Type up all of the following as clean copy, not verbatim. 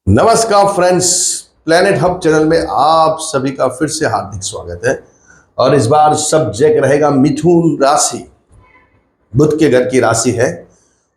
नमस्कार friends, planet hub channel में आप सभी का फिर से हार्दिक स्वागत है। और इस बार सब्जेक्ट रहेगा मिथुन राशि। बुध के घर की राशि है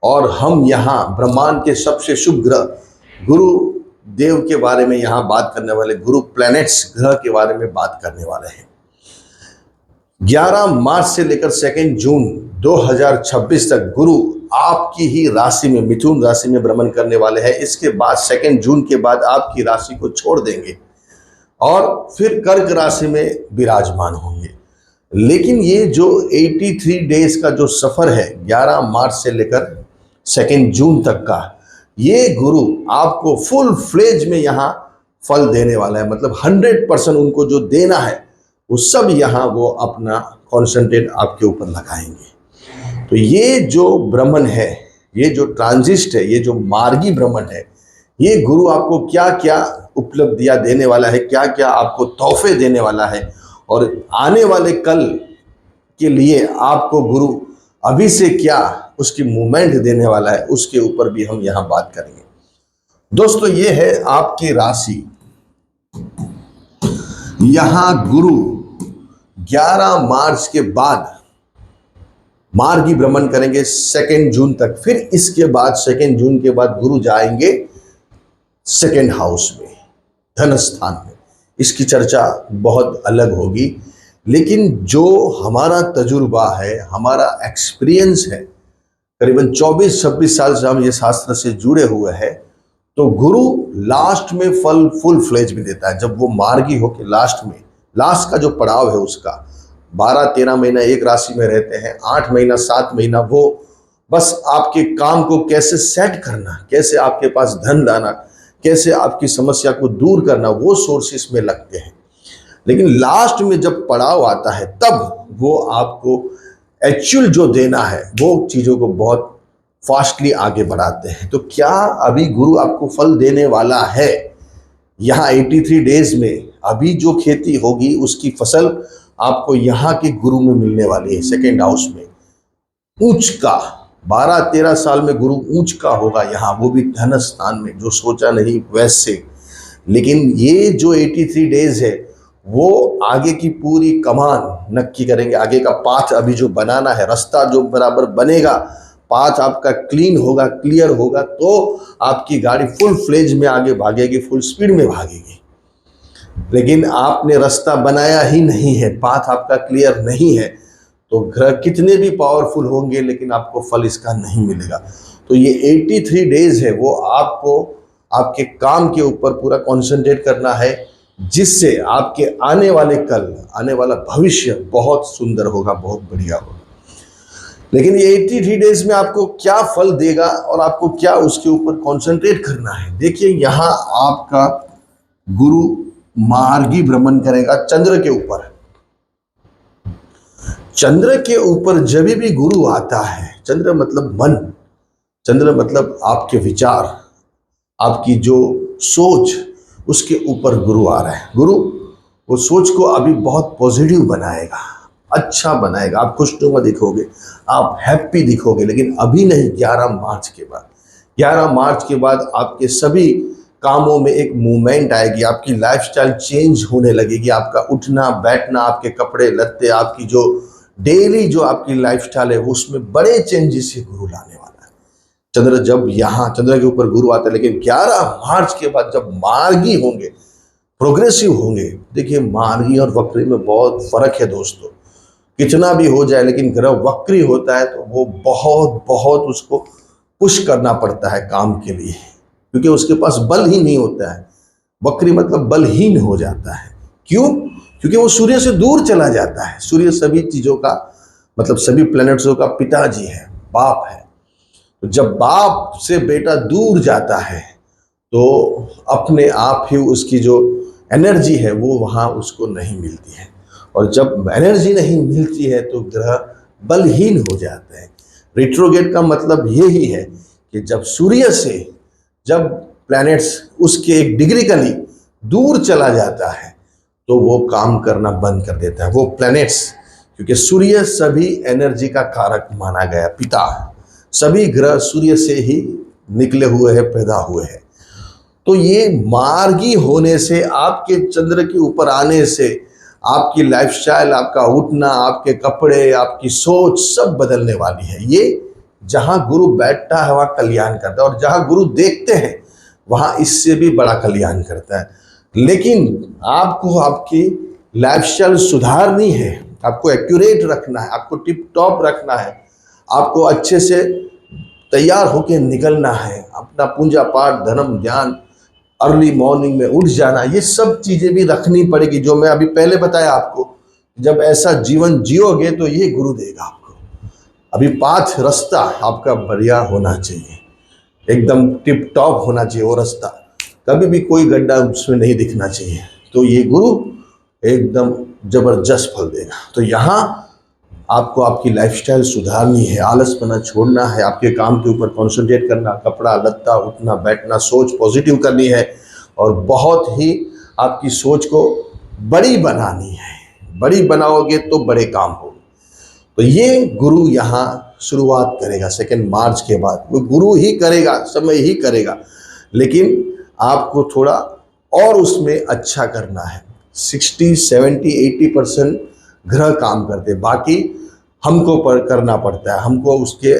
और हम यहाँ ब्रह्मांड के सबसे शुभ ग्रह गुरु देव के बारे में यहाँ बात करने वाले, गुरु प्लैनेट्स ग्रह के बारे में बात करने वाले हैं। 11 मार्च से लेकर 2 जून 2026 तक गुरु आपकी ही राशि में, मिथुन राशि में भ्रमण करने वाले हैं। इसके बाद 2 जून के बाद आपकी राशि को छोड़ देंगे और फिर कर्क राशि में विराजमान होंगे। लेकिन ये जो 83 डेज का जो सफर है 11 मार्च से लेकर 2 जून तक का, ये गुरु आपको फुल फ्लेज में यहाँ फल देने वाला है। मतलब 100% उनको जो देना है वो सब यहाँ वो अपना कॉन्सेंट्रेट आपके ऊपर लगाएंगे। तो ये जो भ्रमण है, ये जो ट्रांजिस्ट है, ये जो मार्गी भ्रमण है, ये गुरु आपको क्या क्या उपलब्धियां देने वाला है, क्या क्या आपको तोहफे देने वाला है और आने वाले कल के लिए आपको गुरु अभी से क्या उसकी मूवमेंट देने वाला है, उसके ऊपर भी हम यहाँ बात करेंगे। दोस्तों, ये है आपकी राशि। यहाँ गुरु 11 मार्च के बाद मार्गी भ्रमण करेंगे 2 जून तक। फिर इसके बाद 2 जून के बाद गुरु जाएंगे 2nd हाउस में, धन स्थान में। इसकी चर्चा बहुत अलग होगी, लेकिन जो हमारा तजुर्बा है, हमारा एक्सपीरियंस है, करीबन 24-26 साल से हम ये शास्त्र से जुड़े हुए हैं, तो गुरु लास्ट में फल फुल फ्लेज में देता है। जब वो मार्गी होकर लास्ट में, लास्ट का जो पड़ाव है उसका 12-13 महीना एक राशि में रहते हैं, 8 महीना 7 महीना वो बस आपके काम को कैसे सेट करना, कैसे आपके पास धन लाना, कैसे आपकी समस्या को दूर करना, वो सोर्सेस में लगते हैं। लेकिन लास्ट में जब पड़ाव आता है तब वो आपको एक्चुअल जो देना है वो चीज़ों को बहुत फास्टली आगे बढ़ाते हैं। तो क्या अभी गुरु आपको फल देने वाला है? यहाँ 83 डेज में अभी जो खेती होगी उसकी फसल आपको यहाँ के गुरु में मिलने वाली है। 2nd हाउस में ऊंच का 12-13 साल में गुरु ऊंच का होगा यहाँ, वो भी धन स्थान में, जो सोचा नहीं वैसे। लेकिन ये जो 83 डेज है वो आगे की पूरी कमान नक्की करेंगे। आगे का पाथ अभी जो बनाना है, रास्ता जो बराबर बनेगा, पाथ आपका क्लीन होगा, क्लियर होगा, तो आपकी गाड़ी फुल फ्लेज में आगे भागेगी, फुल स्पीड में भागेगी। लेकिन आपने रास्ता बनाया ही नहीं है, पाथ आपका क्लियर नहीं है, तो ग्रह कितने भी पावरफुल होंगे लेकिन आपको फल इसका नहीं मिलेगा। तो ये 83 डेज है वो आपको आपके काम के ऊपर पूरा कॉन्सेंट्रेट करना है, जिससे आपके आने वाले कल, आने वाला भविष्य बहुत सुंदर होगा, बहुत बढ़िया होगा। लेकिन ये 83 डेज में आपको क्या फल देगा और आपको क्या उसके ऊपर कॉन्सेंट्रेट करना है। देखिए, यहाँ आपका गुरु मार्गी भ्रमण करेगा चंद्र के ऊपर। चंद्र के ऊपर जब भी गुरु आता है, चंद्र मतलब मन, चंद्र मतलब आपके विचार, आपकी जो सोच, उसके ऊपर गुरु आ रहा है। गुरु वो सोच को अभी बहुत पॉजिटिव बनाएगा, अच्छा बनाएगा, आप खुशनुमा दिखोगे, आप हैप्पी दिखोगे। लेकिन अभी नहीं, 11 मार्च के बाद। 11 मार्च के बाद आपके सभी कामों में एक मूवमेंट आएगी, आपकी लाइफस्टाइल चेंज होने लगेगी। आपका उठना बैठना, आपके कपड़े लत्ते, आपकी जो डेली जो आपकी लाइफस्टाइल है उसमें बड़े चेंजेस से गुरु लाने वाला है। चंद्र जब यहाँ, चंद्र के ऊपर गुरु आता है, लेकिन 11 मार्च के बाद जब मार्गी होंगे, प्रोग्रेसिव होंगे। देखिए, मार्गी और वक्री में बहुत फर्क है दोस्तों। कितना भी हो जाए, लेकिन ग्रह वक्री होता है तो वो बहुत बहुत उसको पुश करना पड़ता है काम के लिए, क्योंकि उसके पास बल ही नहीं होता है। वक्री मतलब बलहीन हो जाता है। क्यों? क्योंकि वो सूर्य से दूर चला जाता है। सूर्य सभी चीज़ों का, मतलब सभी प्लैनेट्सों का पिताजी है, बाप है। तो जब बाप से बेटा दूर जाता है तो अपने आप ही उसकी जो एनर्जी है वो वहाँ उसको नहीं मिलती है, और जब एनर्जी नहीं मिलती है तो ग्रह बलहीन हो जाते हैं। रिट्रोगेट का मतलब यही है कि जब सूर्य से, जब प्लैनेट्स उसके एक डिग्री का लिए दूर चला जाता है तो वो काम करना बंद कर देता है वो प्लैनेट्स। क्योंकि सूर्य सभी एनर्जी का कारक माना गया, पिता। सभी ग्रह सूर्य से ही निकले हुए हैं, पैदा हुए हैं। तो ये मार्गी होने से, आपके चंद्र के ऊपर आने से आपकी लाइफस्टाइल, आपका उठना, आपके कपड़े, आपकी सोच सब बदलने वाली है। ये जहां गुरु बैठता है वहां कल्याण करता है, और जहां गुरु देखते हैं वहां इससे भी बड़ा कल्याण करता है। लेकिन आपको आपकी लाइफस्टाइल सुधारनी है, आपको एक्यूरेट रखना है, आपको टिप टॉप रखना है, आपको अच्छे से तैयार होकर निकलना है। अपना पूजा पाठ, धर्म, ध्यान, अर्ली मॉर्निंग में उठ जाना, ये सब चीज़ें भी रखनी पड़ेगी, जो मैं अभी पहले बताया आपको। जब ऐसा जीवन जियोगे तो ये गुरु देगा आपको। अभी पाथ, रास्ता आपका बढ़िया होना चाहिए, एकदम टिप टॉप होना चाहिए वो रास्ता, कभी भी कोई गड्ढा उसमें नहीं दिखना चाहिए। तो ये गुरु एकदम जबरदस्त फल देगा। तो यहाँ आपको आपकी लाइफस्टाइल सुधारनी है, आलसपना छोड़ना है, आपके काम के ऊपर कंसंट्रेट करना, कपड़ा लत्ता, उठना बैठना, सोच पॉजिटिव करनी है, और बहुत ही आपकी सोच को बड़ी बनानी है। बड़ी बनाओगे तो बड़े काम होंगे। तो ये गुरु यहाँ शुरुआत करेगा 2 मार्च के बाद। वो गुरु ही करेगा, समय ही करेगा, लेकिन आपको थोड़ा और उसमें अच्छा करना है। 60, 70, 80% ग्रह काम करते, बाकी हमको करना पड़ता है, हमको उसके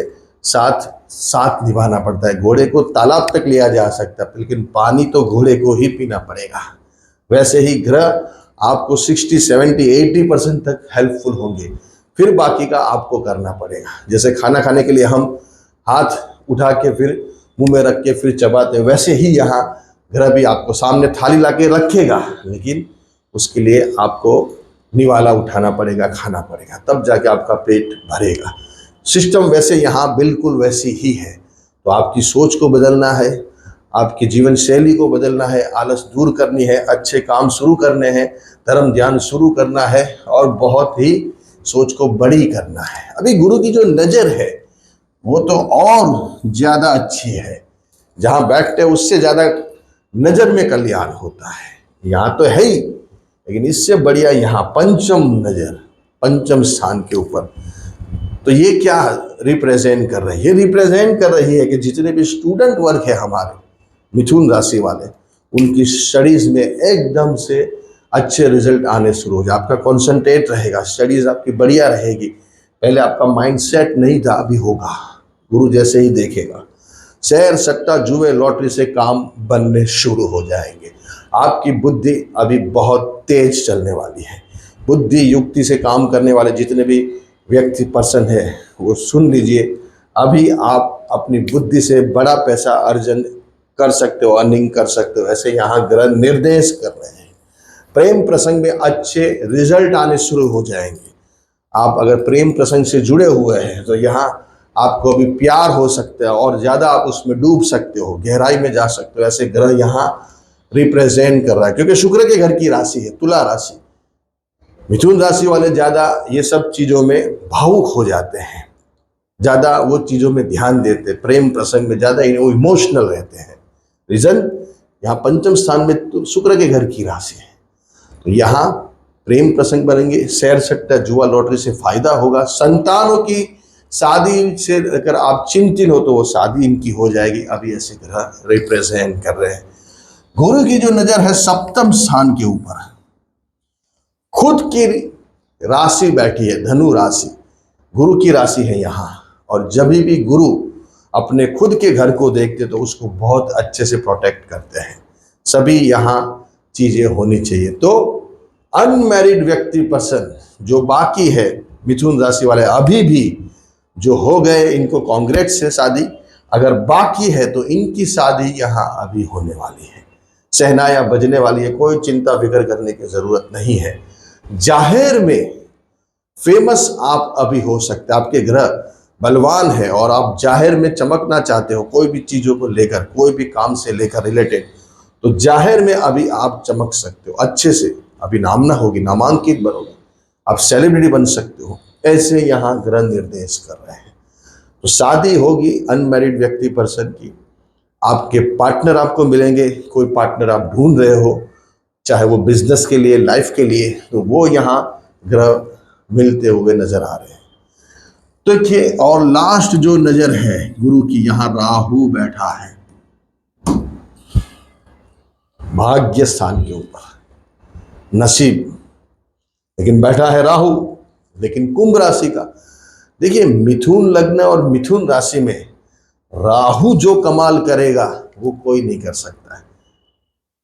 साथ साथ निभाना पड़ता है। घोड़े को तालाब तक लिया जा सकता है, लेकिन पानी तो घोड़े को ही पीना पड़ेगा। वैसे ही ग्रह आपको 60, 70, 80% तक हेल्पफुल होंगे, फिर बाकी का आपको करना पड़ेगा। जैसे खाना खाने के लिए हम हाथ उठा के फिर मुंह में रख के फिर चबाते, वैसे ही यहाँ ग्रह भी आपको सामने थाली ला के रखेगा, लेकिन उसके लिए आपको निवाला उठाना पड़ेगा, खाना पड़ेगा, तब जाके आपका पेट भरेगा। सिस्टम वैसे यहाँ बिल्कुल वैसी ही है। तो आपकी सोच को बदलना है, आपकी जीवन शैली को बदलना है, आलस दूर करनी है, अच्छे काम शुरू करने हैं, धर्म ध्यान शुरू करना है, और बहुत ही सोच को बड़ी करना है। अभी गुरु की जो नज़र है वो तो और ज़्यादा अच्छी है, जहाँ बैठते उससे ज़्यादा नज़र में कल्याण होता है। यहाँ तो है ही, लेकिन इससे बढ़िया यहाँ पंचम नज़र, पंचम स्थान के ऊपर। तो ये क्या रिप्रेजेंट कर रही है? ये रिप्रेजेंट कर रही है कि जितने भी स्टूडेंट वर्ग है हमारे मिथुन राशि वाले, उनकी स्टडीज़ में एकदम से अच्छे रिजल्ट आने शुरू हो जाए। आपका कॉन्सेंट्रेट रहेगा, स्टडीज़ आपकी बढ़िया रहेगी। पहले आपका माइंडसेट नहीं था, अभी होगा, गुरु जैसे ही देखेगा। शेयर, सट्टा, जुए, लॉटरी से काम बनने शुरू हो जाएंगे। आपकी बुद्धि अभी बहुत तेज चलने वाली है। बुद्धि युक्ति से काम करने वाले जितने भी व्यक्ति पर्सन है वो सुन लीजिए, अभी आप अपनी बुद्धि से बड़ा पैसा अर्जन कर सकते हो, अर्निंग कर सकते हो। ऐसे यहाँ ग्रह निर्देश कर रहे हैं। प्रेम प्रसंग में अच्छे रिजल्ट आने शुरू हो जाएंगे। आप अगर प्रेम प्रसंग से जुड़े हुए हैं तो यहाँ आपको अभी प्यार हो सकता है, और ज़्यादा आप उसमें डूब सकते हो, गहराई में जा सकते हो। ऐसे ग्रह यहाँ रिप्रेजेंट कर रहा है, क्योंकि शुक्र के घर की राशि है तुला राशि। मिथुन राशि वाले ज़्यादा ये सब चीज़ों में भावुक हो जाते हैं, ज़्यादा वो चीज़ों में ध्यान देते, प्रेम प्रसंग में ज़्यादा वो इमोशनल रहते हैं। रीज़न यहाँ पंचम स्थान में तो शुक्र के घर की राशि है, तो यहाँ प्रेम प्रसंग बनेंगे। शेयर, सट्टा, जुआ, लॉटरी से फायदा होगा। संतानों की शादी से अगर आप चिंतित हो तो वो शादी इनकी हो जाएगी। अभी ऐसे ग्रह रिप्रेजेंट कर रहे हैं। गुरु की जो नज़र है सप्तम स्थान के ऊपर, खुद की राशि बैठी है धनु राशि, गुरु की राशि है यहाँ। और जब भी गुरु अपने खुद के घर को देखते तो उसको बहुत अच्छे से प्रोटेक्ट करते हैं। सभी यहाँ चीज़ें होनी चाहिए। तो अनमैरिड व्यक्ति पर्सन जो बाकी है, मिथुन राशि वाले अभी भी जो हो गए, इनको कांग्रेस से शादी, अगर बाकी है तो इनकी शादी यहाँ अभी होने वाली है। शहनाया बजने वाली है, कोई चिंता फिक्र करने की ज़रूरत नहीं है। जाहिर में फेमस आप अभी हो सकते हैं, आपके ग्रह बलवान है और आप जाहिर में चमकना चाहते हो, कोई भी चीज़ों को लेकर, कोई भी काम से लेकर रिलेटेड, तो जाहिर में अभी आप चमक सकते हो अच्छे से। अभी नामना होगी, नामांकित बनोगे, आप सेलिब्रिटी बन सकते हो। ऐसे यहाँ ग्रह निर्देश कर रहे हैं। तो शादी होगी अनमैरिड व्यक्ति पर्सन की, आपके पार्टनर आपको मिलेंगे। कोई पार्टनर आप ढूंढ रहे हो, चाहे वो बिजनेस के लिए, लाइफ के लिए, तो वो यहाँ ग्रह मिलते हुए नजर आ रहे हैं। तो देखिए, और लास्ट जो नजर है गुरु की, यहाँ राहु बैठा है। भाग्य स्थान के ऊपर नसीब, लेकिन बैठा है राहु, लेकिन कुंभ राशि का। देखिए मिथुन लग्न और मिथुन राशि में राहु जो कमाल करेगा वो कोई नहीं कर सकता है।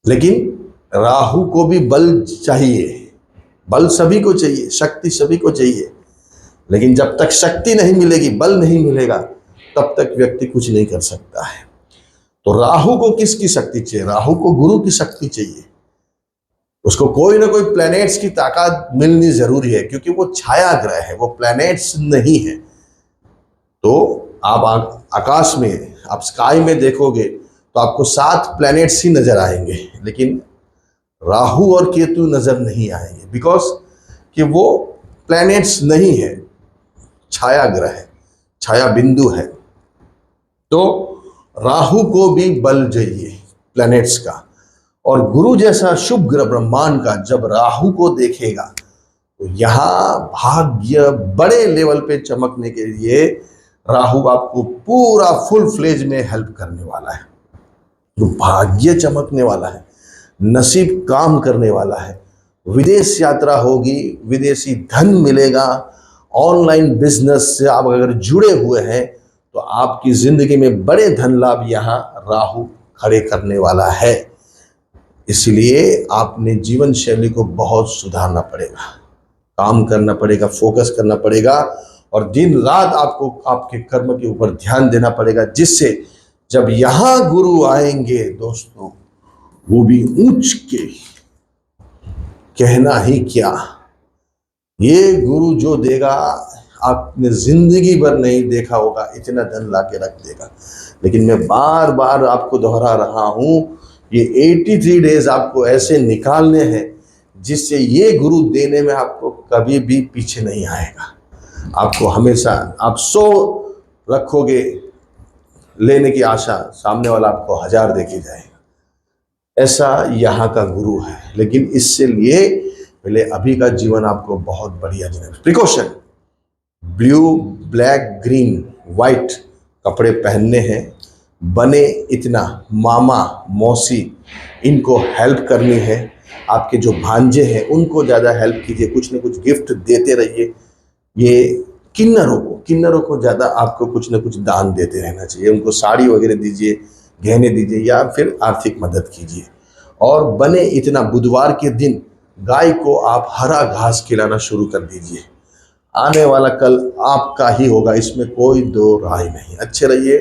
लेकिन राहु को भी बल चाहिए, बल सभी को चाहिए, शक्ति सभी को चाहिए, लेकिन जब तक शक्ति नहीं मिलेगी, बल नहीं मिलेगा, तब तक व्यक्ति कुछ नहीं कर सकता है। तो राहु को किसकी शक्ति चाहिए? राहु को गुरु की शक्ति चाहिए। उसको कोई ना कोई प्लैनेट्स की ताकत मिलनी जरूरी है, क्योंकि वो छाया ग्रह है, वो प्लैनेट्स नहीं है। तो आप आकाश में, आप स्काई में देखोगे तो आपको 7 प्लैनेट्स ही नजर आएंगे, लेकिन राहु और केतु नजर नहीं आएंगे, बिकॉज कि वो प्लैनेट्स नहीं है, छाया ग्रह है, छाया बिंदु है। तो राहु को भी बल चाहिए प्लैनेट्स का, और गुरु जैसा शुभ ग्रह ब्रह्मांड का जब राहु को देखेगा तो यहाँ भाग्य बड़े लेवल पे चमकने के लिए राहु आपको पूरा फुल फ्लेज में हेल्प करने वाला है। तो भाग्य चमकने वाला है, नसीब काम करने वाला है, विदेश यात्रा होगी, विदेशी धन मिलेगा, ऑनलाइन बिजनेस से आप अगर जुड़े हुए हैं तो आपकी जिंदगी में बड़े धन लाभ यहाँ राहु खड़े करने वाला है। इसलिए आपने जीवन शैली को बहुत सुधारना पड़ेगा, काम करना पड़ेगा, फोकस करना पड़ेगा, और दिन रात आपको आपके कर्म के ऊपर ध्यान देना पड़ेगा, जिससे जब यहाँ गुरु आएंगे दोस्तों, वो भी ऊंच के, कहना ही क्या, ये गुरु जो देगा आपने जिंदगी भर नहीं देखा होगा, इतना धन ला के रख देगा। लेकिन मैं बार बार आपको दोहरा रहा हूं, ये 83 डेज आपको ऐसे निकालने हैं जिससे ये गुरु देने में आपको कभी भी पीछे नहीं आएगा। आपको हमेशा, आप 100 रखोगे लेने की आशा, सामने वाला आपको 1000 देके जाएगा। ऐसा यहाँ का गुरु है। लेकिन इससे लिए पहले अभी का जीवन आपको बहुत बढ़िया देना है। Precaution, blue, black, green, white कपड़े पहनने हैं, बने इतना, मामा मौसी इनको हेल्प करनी है, आपके जो भांजे हैं उनको ज़्यादा हेल्प कीजिए, कुछ न कुछ गिफ्ट देते रहिए। ये किन्नरों को ज़्यादा आपको कुछ न कुछ दान देते रहना चाहिए, उनको साड़ी वगैरह दीजिए, गहने दीजिए, या फिर आर्थिक मदद कीजिए। और बने इतना, बुधवार के दिन गाय को आप हरा घास खिलाना शुरू कर दीजिए। आने वाला कल आपका ही होगा, इसमें कोई दो राय नहीं। अच्छे रहिए।